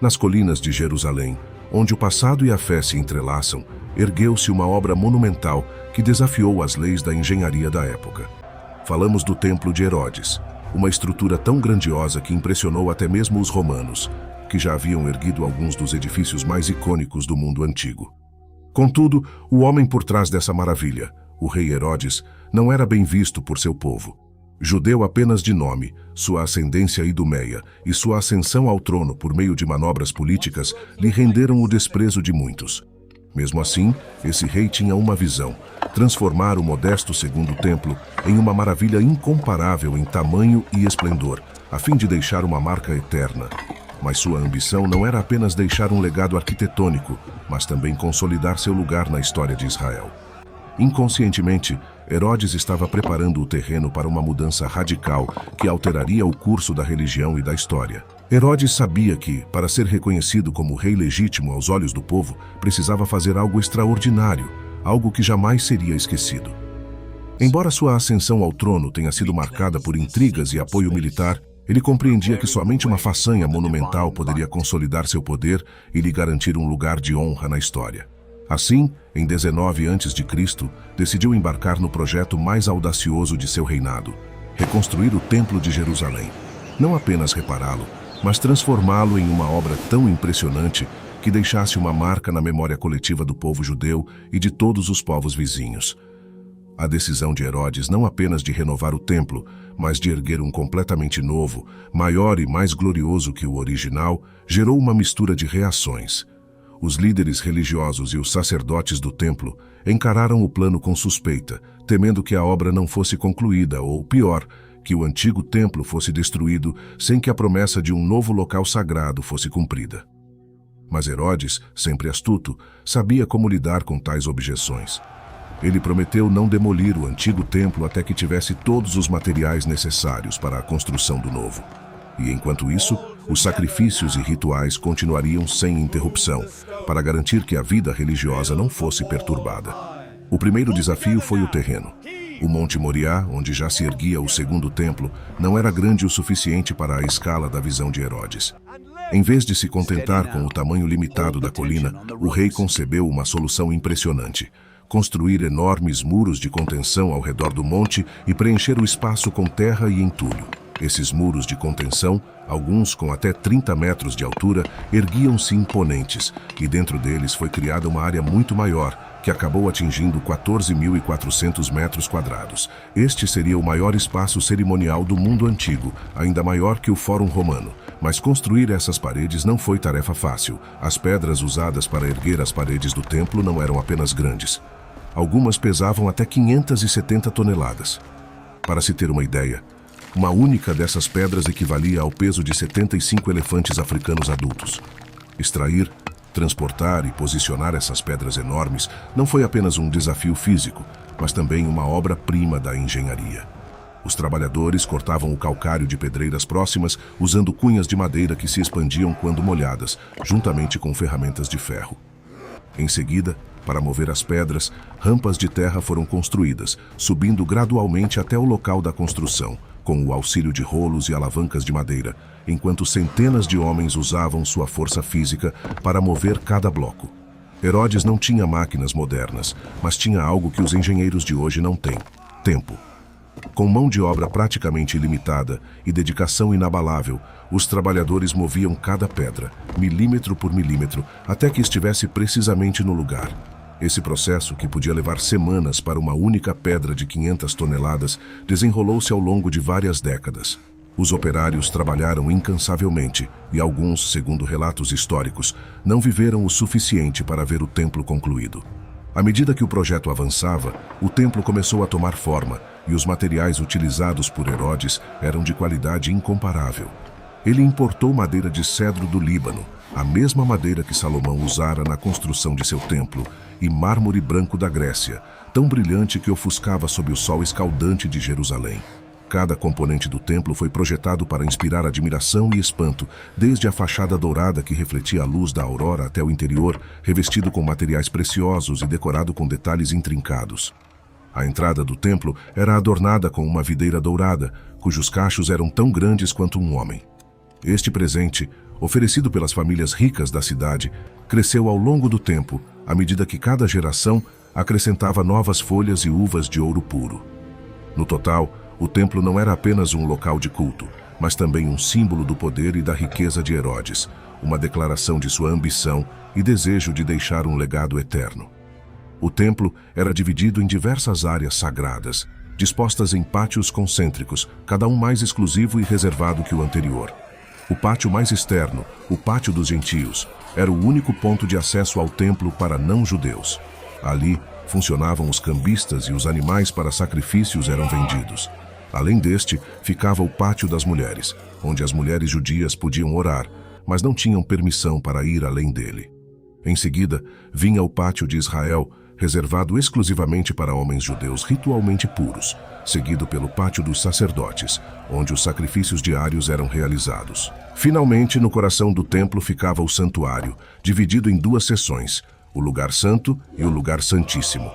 Nas colinas de Jerusalém, onde o passado e a fé se entrelaçam, ergueu-se uma obra monumental que desafiou as leis da engenharia da época. Falamos do Templo de Herodes, uma estrutura tão grandiosa que impressionou até mesmo os romanos, que já haviam erguido alguns dos edifícios mais icônicos do mundo antigo. Contudo, o homem por trás dessa maravilha, o rei Herodes, não era bem visto por seu povo. Judeu apenas de nome, sua ascendência idumeia e sua ascensão ao trono por meio de manobras políticas lhe renderam o desprezo de muitos. Mesmo assim, esse rei tinha uma visão: transformar o modesto segundo templo em uma maravilha incomparável em tamanho e esplendor, a fim de deixar uma marca eterna. Mas sua ambição não era apenas deixar um legado arquitetônico, mas também consolidar seu lugar na história de Israel. Inconscientemente, Herodes estava preparando o terreno para uma mudança radical que alteraria o curso da religião e da história. Herodes sabia que, para ser reconhecido como rei legítimo aos olhos do povo, precisava fazer algo extraordinário, algo que jamais seria esquecido. Embora sua ascensão ao trono tenha sido marcada por intrigas e apoio militar, ele compreendia que somente uma façanha monumental poderia consolidar seu poder e lhe garantir um lugar de honra na história. Assim, em 19 a.C., decidiu embarcar no projeto mais audacioso de seu reinado: reconstruir o Templo de Jerusalém. Não apenas repará-lo, mas transformá-lo em uma obra tão impressionante que deixasse uma marca na memória coletiva do povo judeu e de todos os povos vizinhos. A decisão de Herodes não apenas de renovar o templo, mas de erguer um completamente novo, maior e mais glorioso que o original, gerou uma mistura de reações. Os líderes religiosos e os sacerdotes do templo encararam o plano com suspeita, temendo que a obra não fosse concluída ou, pior, que o antigo templo fosse destruído sem que a promessa de um novo local sagrado fosse cumprida. Mas Herodes, sempre astuto, sabia como lidar com tais objeções. Ele prometeu não demolir o antigo templo até que tivesse todos os materiais necessários para a construção do novo. E enquanto isso, os sacrifícios e rituais continuariam sem interrupção, para garantir que a vida religiosa não fosse perturbada. O primeiro desafio foi o terreno. O Monte Moriá, onde já se erguia o segundo templo, não era grande o suficiente para a escala da visão de Herodes. Em vez de se contentar com o tamanho limitado da colina, o rei concebeu uma solução impressionante: construir enormes muros de contenção ao redor do monte e preencher o espaço com terra e entulho. Esses muros de contenção, alguns com até 30 metros de altura, erguiam-se imponentes, e dentro deles foi criada uma área muito maior, que acabou atingindo 14.400 metros quadrados. Este seria o maior espaço cerimonial do mundo antigo, ainda maior que o Fórum Romano. Mas construir essas paredes não foi tarefa fácil. As pedras usadas para erguer as paredes do templo não eram apenas grandes. Algumas pesavam até 570 toneladas. Para se ter uma ideia, uma única dessas pedras equivalia ao peso de 75 elefantes africanos adultos. Extrair, transportar e posicionar essas pedras enormes não foi apenas um desafio físico, mas também uma obra-prima da engenharia. Os trabalhadores cortavam o calcário de pedreiras próximas usando cunhas de madeira que se expandiam quando molhadas, juntamente com ferramentas de ferro. Em seguida, para mover as pedras, rampas de terra foram construídas, subindo gradualmente até o local da construção, com o auxílio de rolos e alavancas de madeira, enquanto centenas de homens usavam sua força física para mover cada bloco. Herodes não tinha máquinas modernas, mas tinha algo que os engenheiros de hoje não têm: tempo. Com mão de obra praticamente ilimitada e dedicação inabalável, os trabalhadores moviam cada pedra, milímetro por milímetro, até que estivesse precisamente no lugar. Esse processo, que podia levar semanas para uma única pedra de 500 toneladas, desenrolou-se ao longo de várias décadas. Os operários trabalharam incansavelmente e alguns, segundo relatos históricos, não viveram o suficiente para ver o templo concluído. À medida que o projeto avançava, o templo começou a tomar forma e os materiais utilizados por Herodes eram de qualidade incomparável. Ele importou madeira de cedro do Líbano, a mesma madeira que Salomão usara na construção de seu templo, e mármore branco da Grécia, tão brilhante que ofuscava sob o sol escaldante de Jerusalém. Cada componente do templo foi projetado para inspirar admiração e espanto, desde a fachada dourada que refletia a luz da aurora até o interior, revestido com materiais preciosos e decorado com detalhes intrincados. A entrada do templo era adornada com uma videira dourada, cujos cachos eram tão grandes quanto um homem. Este presente, oferecido pelas famílias ricas da cidade, cresceu ao longo do tempo, à medida que cada geração acrescentava novas folhas e uvas de ouro puro. No total, o templo não era apenas um local de culto, mas também um símbolo do poder e da riqueza de Herodes, uma declaração de sua ambição e desejo de deixar um legado eterno. O templo era dividido em diversas áreas sagradas, dispostas em pátios concêntricos, cada um mais exclusivo e reservado que o anterior. O pátio mais externo, o Pátio dos Gentios, era o único ponto de acesso ao templo para não-judeus. Ali, funcionavam os cambistas e os animais para sacrifícios eram vendidos. Além deste, ficava o Pátio das Mulheres, onde as mulheres judias podiam orar, mas não tinham permissão para ir além dele. Em seguida, vinha o Pátio de Israel, reservado exclusivamente para homens judeus ritualmente puros, seguido pelo Pátio dos Sacerdotes, onde os sacrifícios diários eram realizados. Finalmente, no coração do templo ficava o santuário, dividido em duas seções, o Lugar Santo e o Lugar Santíssimo.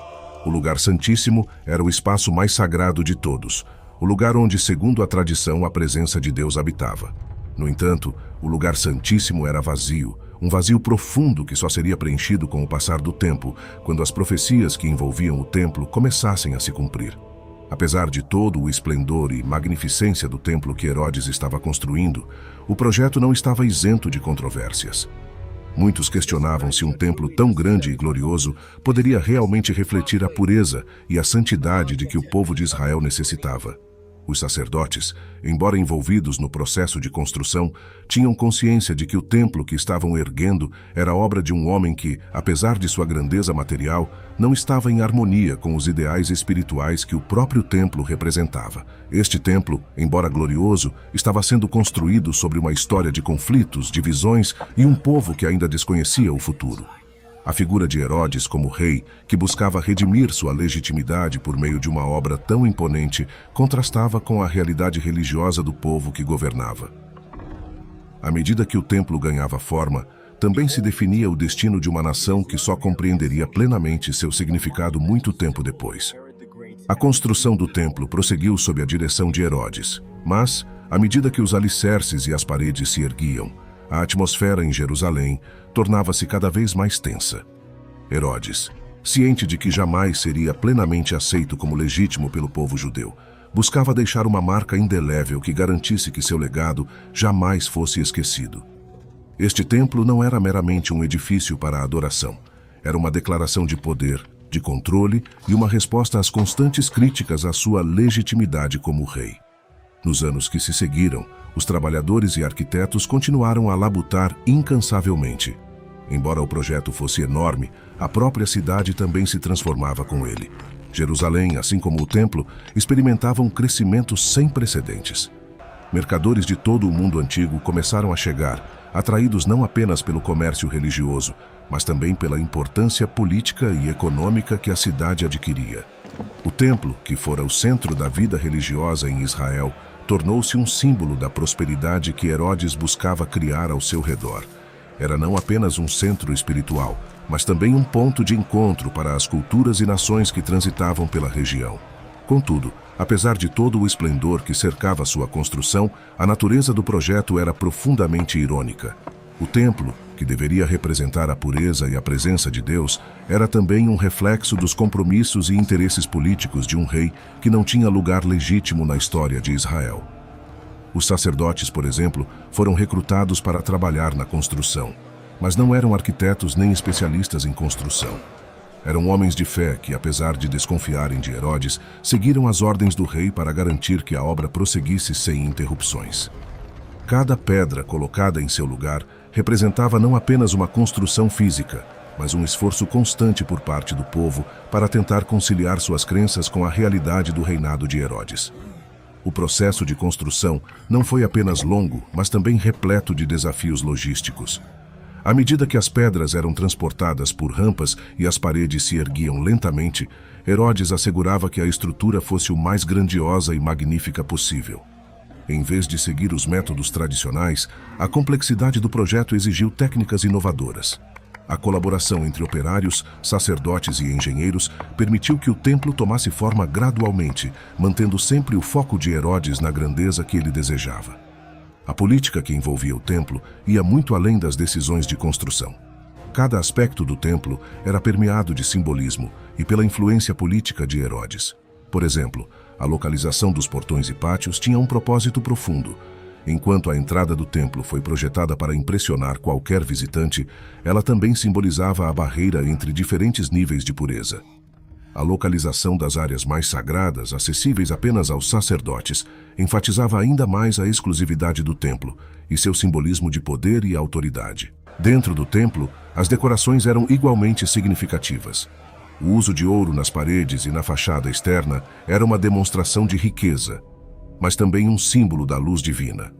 O Lugar Santíssimo era o espaço mais sagrado de todos, o lugar onde, segundo a tradição, a presença de Deus habitava. No entanto, o Lugar Santíssimo era vazio, um vazio profundo que só seria preenchido com o passar do tempo, quando as profecias que envolviam o templo começassem a se cumprir. Apesar de todo o esplendor e magnificência do templo que Herodes estava construindo, o projeto não estava isento de controvérsias. Muitos questionavam se um templo tão grande e glorioso poderia realmente refletir a pureza e a santidade de que o povo de Israel necessitava. Os sacerdotes, embora envolvidos no processo de construção, tinham consciência de que o templo que estavam erguendo era obra de um homem que, apesar de sua grandeza material, não estava em harmonia com os ideais espirituais que o próprio templo representava. Este templo, embora glorioso, estava sendo construído sobre uma história de conflitos, divisões e um povo que ainda desconhecia o futuro. A figura de Herodes como rei, que buscava redimir sua legitimidade por meio de uma obra tão imponente, contrastava com a realidade religiosa do povo que governava. À medida que o templo ganhava forma, também se definia o destino de uma nação que só compreenderia plenamente seu significado muito tempo depois. A construção do templo prosseguiu sob a direção de Herodes, mas, à medida que os alicerces e as paredes se erguiam, a atmosfera em Jerusalém tornava-se cada vez mais tensa. Herodes, ciente de que jamais seria plenamente aceito como legítimo pelo povo judeu, buscava deixar uma marca indelével que garantisse que seu legado jamais fosse esquecido. Este templo não era meramente um edifício para a adoração. Era uma declaração de poder, de controle e uma resposta às constantes críticas à sua legitimidade como rei. Nos anos que se seguiram, os trabalhadores e arquitetos continuaram a labutar incansavelmente. Embora o projeto fosse enorme, a própria cidade também se transformava com ele. Jerusalém, assim como o templo, experimentava um crescimento sem precedentes. Mercadores de todo o mundo antigo começaram a chegar, atraídos não apenas pelo comércio religioso, mas também pela importância política e econômica que a cidade adquiria. O templo, que fora o centro da vida religiosa em Israel, tornou-se um símbolo da prosperidade que Herodes buscava criar ao seu redor. Era não apenas um centro espiritual, mas também um ponto de encontro para as culturas e nações que transitavam pela região. Contudo, apesar de todo o esplendor que cercava sua construção, a natureza do projeto era profundamente irônica. O templo, que deveria representar a pureza e a presença de Deus, era também um reflexo dos compromissos e interesses políticos de um rei que não tinha lugar legítimo na história de Israel. Os sacerdotes, por exemplo, foram recrutados para trabalhar na construção, mas não eram arquitetos nem especialistas em construção. Eram homens de fé que, apesar de desconfiarem de Herodes, seguiram as ordens do rei para garantir que a obra prosseguisse sem interrupções. Cada pedra colocada em seu lugar representava não apenas uma construção física, mas um esforço constante por parte do povo para tentar conciliar suas crenças com a realidade do reinado de Herodes. O processo de construção não foi apenas longo, mas também repleto de desafios logísticos. À medida que as pedras eram transportadas por rampas e as paredes se erguiam lentamente, Herodes assegurava que a estrutura fosse o mais grandiosa e magnífica possível. Em vez de seguir os métodos tradicionais, a complexidade do projeto exigiu técnicas inovadoras. A colaboração entre operários, sacerdotes e engenheiros permitiu que o templo tomasse forma gradualmente, mantendo sempre o foco de Herodes na grandeza que ele desejava. A política que envolvia o templo ia muito além das decisões de construção. Cada aspecto do templo era permeado de simbolismo e pela influência política de Herodes. Por exemplo, a localização dos portões e pátios tinha um propósito profundo. Enquanto a entrada do templo foi projetada para impressionar qualquer visitante, ela também simbolizava a barreira entre diferentes níveis de pureza. A localização das áreas mais sagradas, acessíveis apenas aos sacerdotes, enfatizava ainda mais a exclusividade do templo e seu simbolismo de poder e autoridade. Dentro do templo, as decorações eram igualmente significativas. O uso de ouro nas paredes e na fachada externa era uma demonstração de riqueza, mas também um símbolo da luz divina.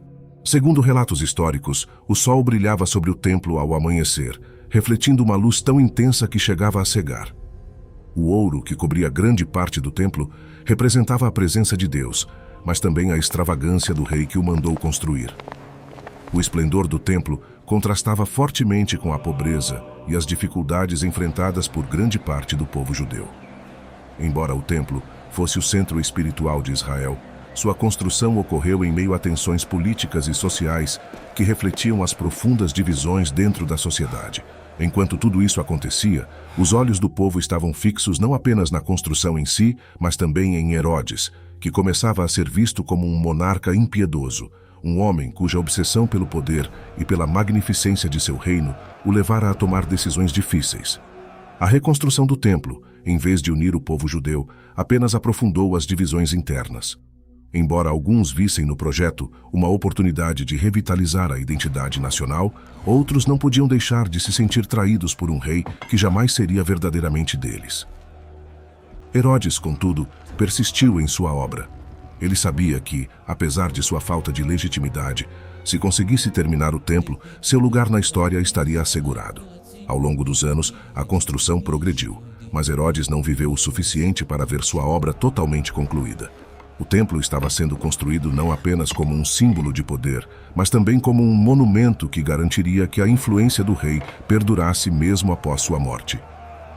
Segundo relatos históricos, o sol brilhava sobre o templo ao amanhecer, refletindo uma luz tão intensa que chegava a cegar. O ouro, que cobria grande parte do templo, representava a presença de Deus, mas também a extravagância do rei que o mandou construir. O esplendor do templo contrastava fortemente com a pobreza e as dificuldades enfrentadas por grande parte do povo judeu. Embora o templo fosse o centro espiritual de Israel, sua construção ocorreu em meio a tensões políticas e sociais que refletiam as profundas divisões dentro da sociedade. Enquanto tudo isso acontecia, os olhos do povo estavam fixos não apenas na construção em si, mas também em Herodes, que começava a ser visto como um monarca impiedoso, um homem cuja obsessão pelo poder e pela magnificência de seu reino o levara a tomar decisões difíceis. A reconstrução do templo, em vez de unir o povo judeu, apenas aprofundou as divisões internas. Embora alguns vissem no projeto uma oportunidade de revitalizar a identidade nacional, outros não podiam deixar de se sentir traídos por um rei que jamais seria verdadeiramente deles. Herodes, contudo, persistiu em sua obra. Ele sabia que, apesar de sua falta de legitimidade, se conseguisse terminar o templo, seu lugar na história estaria assegurado. Ao longo dos anos, a construção progrediu, mas Herodes não viveu o suficiente para ver sua obra totalmente concluída. O templo estava sendo construído não apenas como um símbolo de poder, mas também como um monumento que garantiria que a influência do rei perdurasse mesmo após sua morte.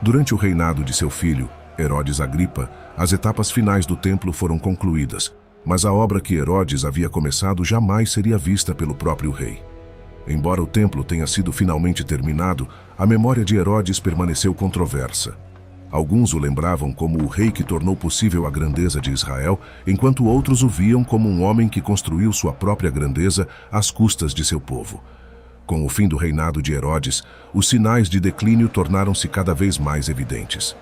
Durante o reinado de seu filho, Herodes Agripa, as etapas finais do templo foram concluídas, mas a obra que Herodes havia começado jamais seria vista pelo próprio rei. Embora o templo tenha sido finalmente terminado, a memória de Herodes permaneceu controversa. Alguns o lembravam como o rei que tornou possível a grandeza de Israel, enquanto outros o viam como um homem que construiu sua própria grandeza às custas de seu povo. Com o fim do reinado de Herodes, os sinais de declínio tornaram-se cada vez mais evidentes.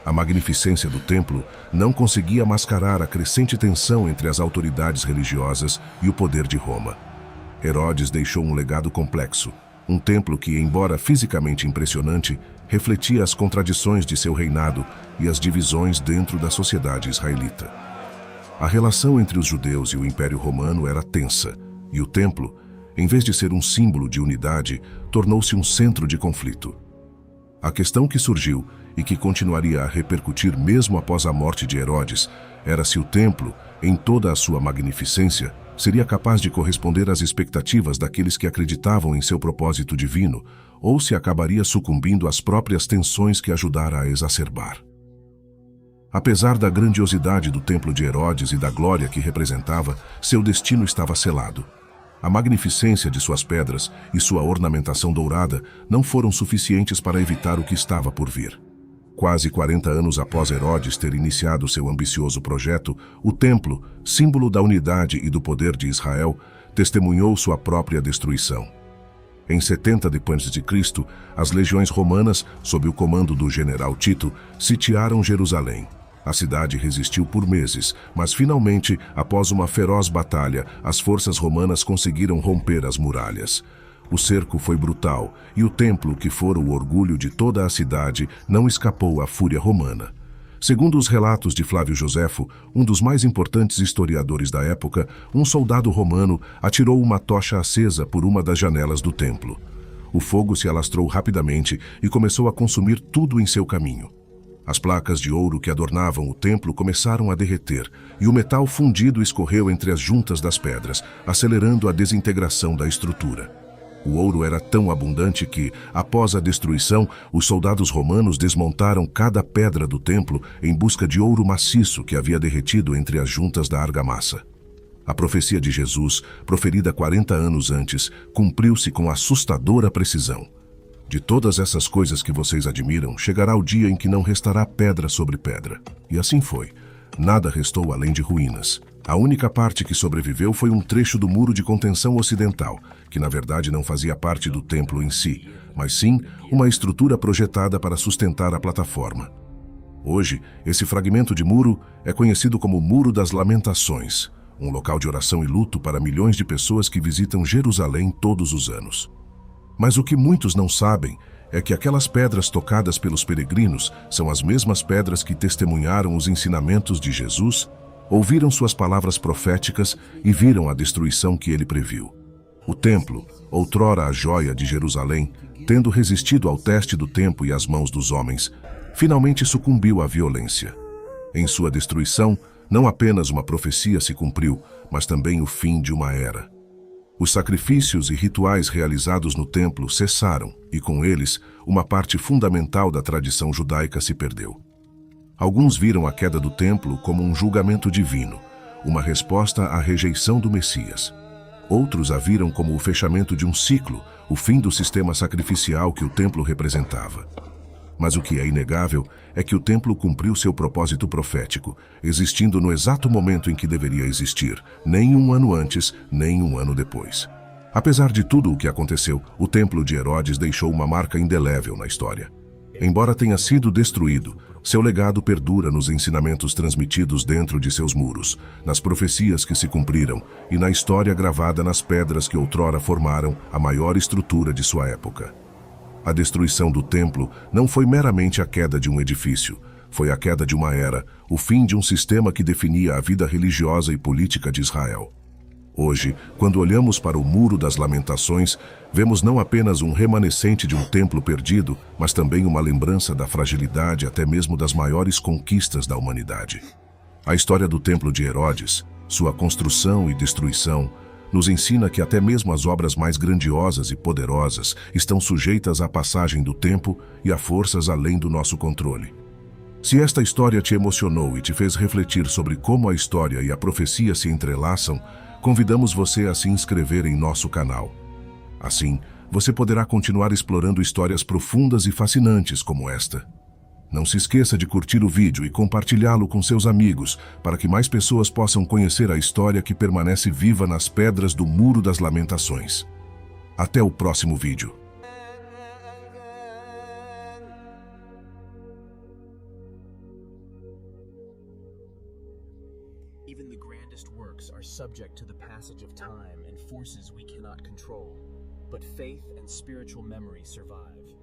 A magnificência do templo não conseguia mascarar a crescente tensão entre as autoridades religiosas e o poder de Roma. Herodes deixou um legado complexo, um templo que, embora fisicamente impressionante, refletia as contradições de seu reinado e as divisões dentro da sociedade israelita. A relação entre os judeus e o Império Romano era tensa, e o templo, em vez de ser um símbolo de unidade, tornou-se um centro de conflito. A questão que surgiu, e que continuaria a repercutir mesmo após a morte de Herodes, era se o templo, em toda a sua magnificência, seria capaz de corresponder às expectativas daqueles que acreditavam em seu propósito divino, ou se acabaria sucumbindo às próprias tensões que ajudara a exacerbar. Apesar da grandiosidade do templo de Herodes e da glória que representava, seu destino estava selado. A magnificência de suas pedras e sua ornamentação dourada não foram suficientes para evitar o que estava por vir. Quase 40 anos após Herodes ter iniciado seu ambicioso projeto, o templo, símbolo da unidade e do poder de Israel, testemunhou sua própria destruição. Em 70 d.C., as legiões romanas, sob o comando do general Tito, sitiaram Jerusalém. A cidade resistiu por meses, mas finalmente, após uma feroz batalha, as forças romanas conseguiram romper as muralhas. O cerco foi brutal, e o templo, que fora o orgulho de toda a cidade, não escapou à fúria romana. Segundo os relatos de Flávio Josefo, um dos mais importantes historiadores da época, um soldado romano atirou uma tocha acesa por uma das janelas do templo. O fogo se alastrou rapidamente e começou a consumir tudo em seu caminho. As placas de ouro que adornavam o templo começaram a derreter, e o metal fundido escorreu entre as juntas das pedras, acelerando a desintegração da estrutura. O ouro era tão abundante que, após a destruição, os soldados romanos desmontaram cada pedra do templo em busca de ouro maciço que havia derretido entre as juntas da argamassa. A profecia de Jesus, proferida 40 anos antes, cumpriu-se com assustadora precisão. De todas essas coisas que vocês admiram, chegará o dia em que não restará pedra sobre pedra. E assim foi. Nada restou além de ruínas. A única parte que sobreviveu foi um trecho do muro de contenção ocidental, que na verdade não fazia parte do templo em si, mas sim uma estrutura projetada para sustentar a plataforma. Hoje, esse fragmento de muro é conhecido como Muro das Lamentações, um local de oração e luto para milhões de pessoas que visitam Jerusalém todos os anos. Mas o que muitos não sabem é que aquelas pedras tocadas pelos peregrinos são as mesmas pedras que testemunharam os ensinamentos de Jesus, ouviram suas palavras proféticas e viram a destruição que ele previu. O templo, outrora a joia de Jerusalém, tendo resistido ao teste do tempo e às mãos dos homens, finalmente sucumbiu à violência. Em sua destruição, não apenas uma profecia se cumpriu, mas também o fim de uma era. Os sacrifícios e rituais realizados no templo cessaram e, com eles, uma parte fundamental da tradição judaica se perdeu. Alguns viram a queda do templo como um julgamento divino, uma resposta à rejeição do Messias. Outros a viram como o fechamento de um ciclo, o fim do sistema sacrificial que o templo representava. Mas o que é inegável é que o templo cumpriu seu propósito profético, existindo no exato momento em que deveria existir, nem um ano antes, nem um ano depois. Apesar de tudo o que aconteceu, o templo de Herodes deixou uma marca indelével na história. Embora tenha sido destruído, seu legado perdura nos ensinamentos transmitidos dentro de seus muros, nas profecias que se cumpriram e na história gravada nas pedras que outrora formaram a maior estrutura de sua época. A destruição do templo não foi meramente a queda de um edifício, foi a queda de uma era, o fim de um sistema que definia a vida religiosa e política de Israel. Hoje, quando olhamos para o Muro das Lamentações, vemos não apenas um remanescente de um templo perdido, mas também uma lembrança da fragilidade até mesmo das maiores conquistas da humanidade. A história do Templo de Herodes, sua construção e destruição, nos ensina que até mesmo as obras mais grandiosas e poderosas estão sujeitas à passagem do tempo e a forças além do nosso controle. Se esta história te emocionou e te fez refletir sobre como a história e a profecia se entrelaçam, convidamos você a se inscrever em nosso canal. Assim, você poderá continuar explorando histórias profundas e fascinantes como esta. Não se esqueça de curtir o vídeo e compartilhá-lo com seus amigos para que mais pessoas possam conhecer a história que permanece viva nas pedras do Muro das Lamentações. Até o próximo vídeo. Even the grandest works are subject to the passage of time and forces we cannot control, but faith and spiritual memory survive.